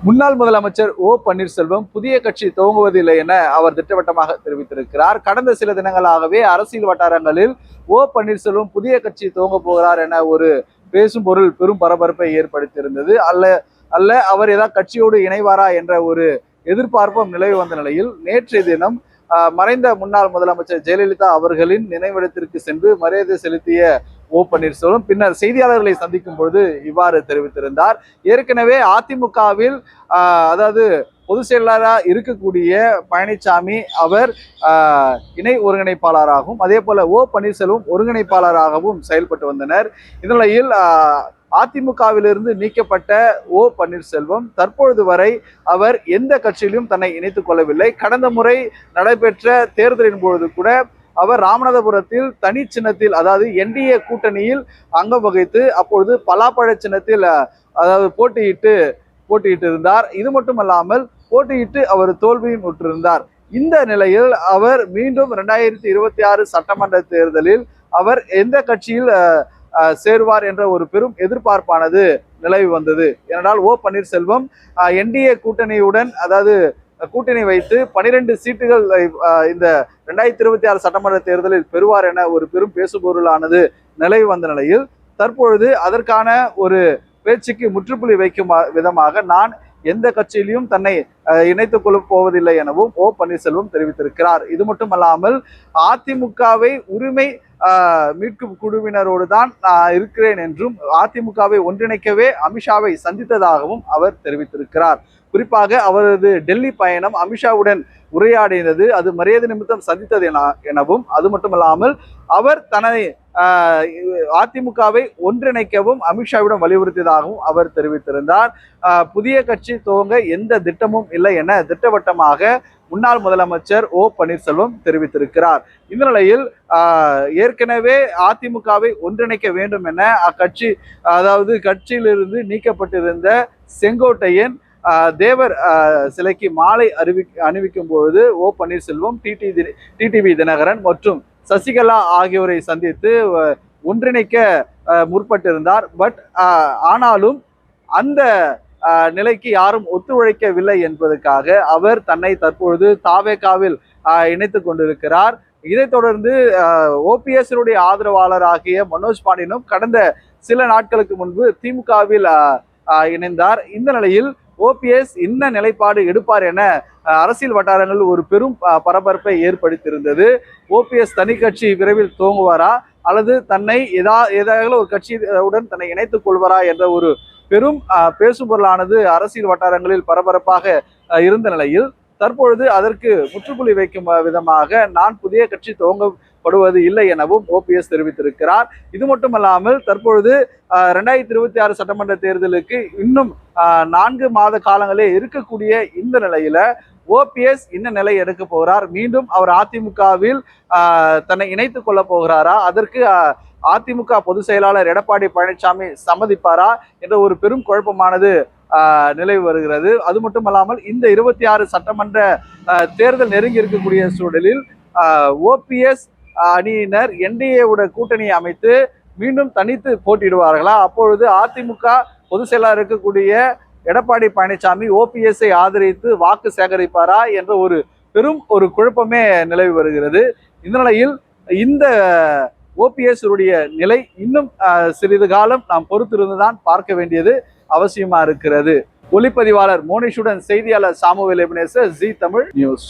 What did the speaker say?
முன்னாள் முதலமைச்சர் ஓ பன்னீர்செல்வம் புதிய கட்சி துவங்குவதில்லை என அவர் திட்டவட்டமாக தெரிவித்திருக்கிறார். கடந்த சில தினங்களாகவே அரசியல் வட்டாரங்களில் ஓ பன்னீர்செல்வம் புதிய கட்சி துவங்க போகிறார் என ஒரு பேசும் பொருள் பெரும் பரபரப்பை ஏற்படுத்தியிருந்தது. அல்ல அவர் ஏதாவது கட்சியோடு இணைவாரா என்ற ஒரு எதிர்பார்ப்பும் நிலவி வந்த நிலையில் நேற்றைய தினம் மறைந்த முன்னாள் முதலமைச்சர் ஜெயலலிதா அவர்களின் நினைவிடத்திற்கு சென்று மரியாதை செலுத்திய ஓ பன்னீர்செல்வம் பின்னர் செய்தியாளர்களை சந்திக்கும் பொழுது இவ்வாறு தெரிவித்திருந்தார். ஏற்கனவே அதிமுகவில் அதாவது பொதுச் செயலாளராக இருக்கக்கூடிய பழனிசாமி அவர் இணை ஒருங்கிணைப்பாளராகவும் அதே போல ஓ பன்னீர்செல்வம் ஒருங்கிணைப்பாளராகவும் செயல்பட்டு வந்தனர். இந்நிலையில் அதிமுகவிலிருந்து நீக்கப்பட்ட ஓ பன்னீர்செல்வம் தற்பொழுது வரை அவர் எந்த கட்சியிலும் தன்னை இணைத்துக் கொள்ளவில்லை. கடந்த முறை நடைபெற்ற தேர்தலின் பொழுது கூட அவர் ராமநாதபுரத்தில் தனி சின்னத்தில் அதாவது என்டிஏ கூட்டணியில் அங்கம் வகித்து அப்பொழுது பலாப்பழ சின்னத்தில் அதாவது போட்டியிட்டு இருந்தார். இது மட்டுமல்லாமல் போட்டியிட்டு அவர் தோல்வியும் உற்றிருந்தார். இந்த நிலையில் அவர் மீண்டும் 2026 சட்டமன்ற தேர்தலில் அவர் எந்த கட்சியில் சேருவார் என்ற ஒரு பெரும் எதிர்பார்ப்பானது நிலவி வந்தது. ஏனென்றால் ஓ பன்னீர்செல்வம் என்டிஏ கூட்டணியுடன் அதாவது கூட்டணி வைத்து 12 சீட்டுகள் இந்த 2026 சட்டமன்ற தேர்தலில் பெறுவார் என ஒரு பெரும் பேசுபொருளானது நிலவி வந்த நிலையில் தற்பொழுது அதற்கான ஒரு பேச்சுக்கு முற்றுப்புள்ளி வைக்கும் விதமாக நான் எந்த கட்சியிலையும் தன்னை இணைத்துக் கொள்ள போவதில்லை எனவும் ஓ பன்னீர்செல்வம் தெரிவித்திருக்கிறார். இது மட்டுமல்லாமல் அதிமுகவை உரிமை மீட்கும் குழுவினரோடு தான் நான் இருக்கிறேன் என்றும் அதிமுகவை ஒன்றிணைக்கவே அமித்ஷாவை சந்தித்ததாகவும் அவர் தெரிவித்திருக்கிறார். குறிப்பாக அவரது டெல்லி பயணம் அமித்ஷாவுடன் உரையாடினது அது மரியாதை நிமித்தம் சந்தித்தது எனவும் அது மட்டுமல்லாமல் அவர் தன்னை அதிமுகவை ஒன்றிணைக்கவும் அமித்ஷாவிடம் வலியுறுத்தியதாகவும் அவர் தெரிவித்திருந்தார். புதிய கட்சி துவங்க எந்த திட்டமும் இல்லை என திட்டவட்டமாக முன்னாள் முதலமைச்சர் ஓ பன்னீர்செல்வம் தெரிவித்திருக்கிறார். இந்த நிலையில் ஏற்கனவே அதிமுகவை ஒன்றிணைக்க வேண்டும் என அக்கட்சி அதாவது கட்சியிலிருந்து நீக்கப்பட்டிருந்த செங்கோட்டையன் தேவர் சிலைக்கு மாலை அணிவிக்கும் பொழுது ஓ பன்னீர்செல்வம் டிடிவி தினகரன் மற்றும் சசிகலா ஆகியோரை சந்தித்து ஒன்றிணைக்க முற்பட்டிருந்தார். பட் ஆனாலும் அந்த நிலைக்கு யாரும் ஒத்துழைக்கவில்லை என்பதற்காக அவர் தன்னை தற்பொழுது தாவேகாவில் இணைத்துக் கொண்டிருக்கிறார். இதைத் தொடர்ந்து ஓபிஎஸ் ஆதரவாளர் ஆகிய மனோஜ் பாண்டியனும் கடந்த சில நாட்களுக்கு முன்பு திமுகவில் இணைந்தார். இந்த நிலையில் ஓபிஎஸ் என்ன நிலைப்பாடு எடுப்பார் என அரசியல் வட்டாரங்கள் ஒரு பெரும் பரபரப்பை ஏற்படுத்தியிருந்தது. ஓபிஎஸ் தனி கட்சி விரைவில் துவங்குவாரா அல்லது தன்னை ஏதாவது ஒரு கட்சியுடன் தன்னை இணைத்துக் கொள்வாரா என்ற ஒரு பெரும் பேசுபொருளானது அரசியல் வட்டாரங்களில் பரபரப்பாக இருந்த நிலையில் தற்பொழுது அதற்கு முற்றுப்புள்ளி வைக்கும் விதமாக நான் புதிய கட்சி துவங்கப்படுவது இல்லை எனவும் ஓபிஎஸ் தெரிவித்திருக்கிறார். இது மட்டுமல்லாமல் தற்பொழுது 2026 சட்டமன்ற தேர்தலுக்கு இன்னும் 4 மாத காலங்களே இருக்கக்கூடிய இந்த நிலையில ஓபிஎஸ் என்ன நிலை எடுக்க போகிறார், மீண்டும் அவர் அதிமுகவில் தன்னை இணைத்துக் கொள்ள போகிறாரா, அதற்கு அதிமுக பொதுச் செயலாளர் எடப்பாடி பழனிசாமி சம்மதிப்பாரா என்ற ஒரு பெரும் குழப்பமானது நிலவி வருகிறது. அது மட்டுமல்லாமல் இந்த 26 சட்டமன்ற தேர்தல் நெருங்கி இருக்கக்கூடிய சூழலில் ஓபிஎஸ் அணியினர் என்டிஏவோட கூட்டணியை அமைத்து மீண்டும் தனித்து போட்டியிடுவார்களா, அப்பொழுது அதிமுக பொதுச் செயலாளர் இருக்கக்கூடிய எடப்பாடி பழனிசாமி ஓபிஎஸ்ஐ ஆதரித்து வாக்கு சேகரிப்பாரா என்ற ஒரு பெரும் ஒரு குழப்பமே நிலவி வருகிறது. இந்த நிலையில் இந்த ஓபிஎஸ் உடைய நிலை இன்னும் சிறிது காலம் நாம் பொறுத்திருந்துதான் பார்க்க வேண்டியது அவசியமா இருக்கிறது. ஒளிப்பதிவாளர் மோனிஷுடன் செய்தியாளர் Samuel Ebenezer, G Tamil news.